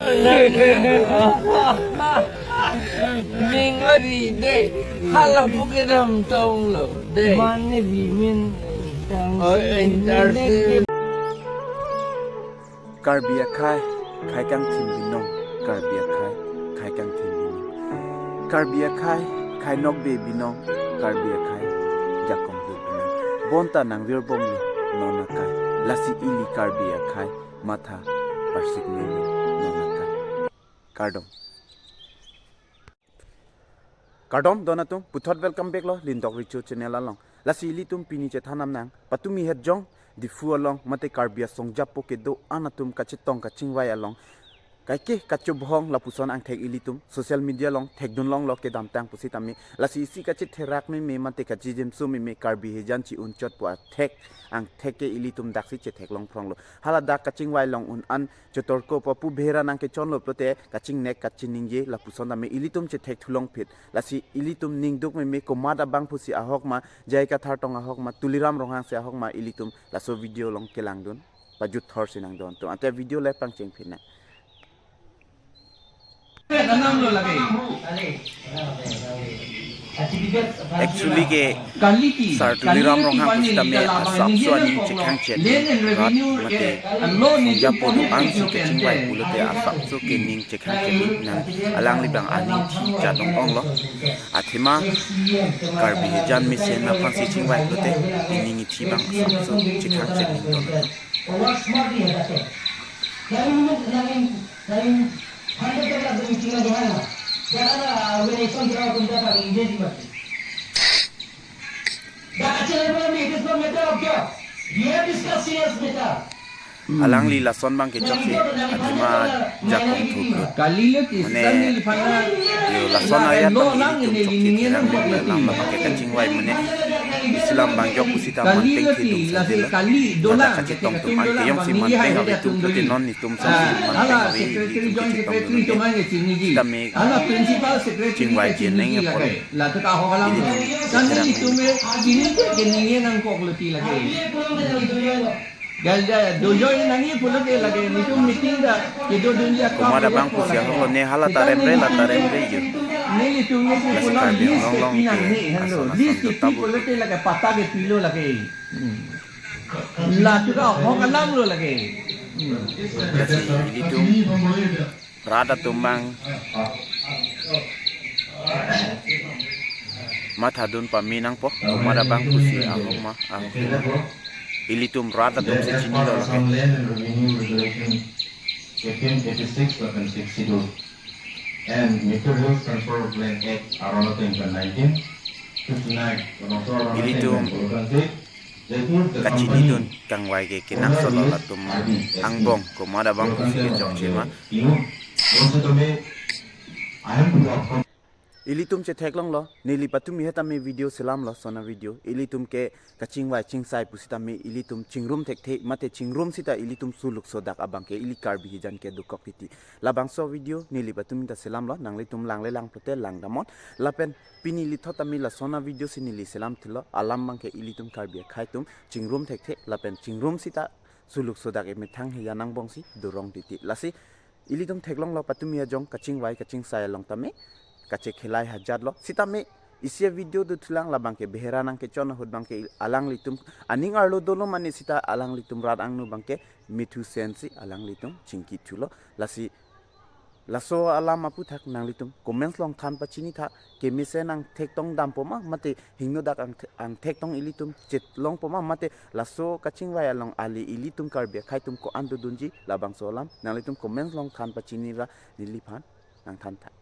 Mình là gì đây? Hay là một cái đầm tông lửa đây? Mana bimin Karbia khai khai kang thim binong karbia khai kang thim binong karbia khai nok be binong karbia khai jakong du binong bonta nang vir bom ni nona kai lasi ili karbia khai matha parsik me nona kai kardom donatum puthot welcome back lo lindok richu channel along lasi ili tum pini che thanam nang patumi het jong di fu along mate karbia songjap poke do anatum kachitong kachingwai along kaike kachu bhong la puson ang thek ilitum social media long thek dun long lo ke dam tang pusi tami la si si kachit therak me mate kachi jem su me karbi hejan chi un chot po thek ang thek ke ilitum daksi che thek long prong lo hala dak kachingwai long un an chotor ko papu bhera nang ke chon lo prote kaching nek kachin ningje la puson me ilitum che thek thulong phit la si ilitum ningduk me komada bang pusi ahok ma jai ka thar tong ahok ma tuliram rohang se ahok ma ilitum la so video long kelang dun pajut thor sinang don to ate video le pang cheng phina actually ke sar tuliram rohang pusta me asap so ani chikhang chet rat mate ja po do ang su ke chingwai pulote asap so ke ning chikhang chet na alang libang ani thi cha dong ong lo athima karbi jan me sen na phansi chingwai pulote ning thi bang asap so chikhang chet ning don alang li lason bang ke chok atima jakong thuk mane yo lason ayat to ni tum chok ki lang ma ke kaching wai mane islam bang jok usita man teng thi dum sa dela dola ka chitong tum an ke yong si man teng abi tum te non ni tum sa man teng abi tum tame ala principal secretary ching wai jen neng ko la ta ka ho kalam kan ni tume kini ke ninge nang ko kloti lagi galda dojo nangi pulo ke lagi ni tu meeting da ke do dunia ko mada bang ku sia ho ne hala taremre yo ni tu ni pulo di pinang ni hando di ti pulo ke lagi pata ke pilo lagi la tu ka ho kalam lo lagi itu rada tumbang mata dun paminang po kumada bang kusi ahong ma ahong ilitum rada tum se chini lo lake 1886 and Materials Transfer of Land Act Aronoto 1959 ilitum kachini dun kang wai ke kinang solo latum angbong kumada bang kusi ke chokchema ilitum che theklong lo nili patumi heta me video selam lo sona video ilitum ke kaching wai chingsai pusita me ilitum chingrum thek the mate chingrum sita ilitum suluk sodak abang ke ilikar bi jan ke dukok titi labang so video nili patumi ta selam lo nang litum lang le lang prote lang damon lapen pini li thota mi la sona video sinili selam thilo alam bang ke ilitum karbi khaitum chingrum thek the lapen chingrum sita suluk sodak e methang he yanang bongsi durong titi lasi ilitum theklong lo patumi ajong kaching wai kaching sai long tame kache khilai hajar lo sita me isia video du thulang labang ke behera nang ke chon hod bang ke alang litum aning arlo dolo mane sita alang litum rat angnu bang ke mithu sensi alang litum chingki thulo lasi laso alam apu thak nang litum comments long than pachini tha ke mise nang thek tong dam poma mate hingno dak ang thek tong ilitum chet long poma mate laso kaching wai along ali ilitum karbe khaitum ko andu dunji labang so alam nang litum comments long than pachini ra nili phan nang than tha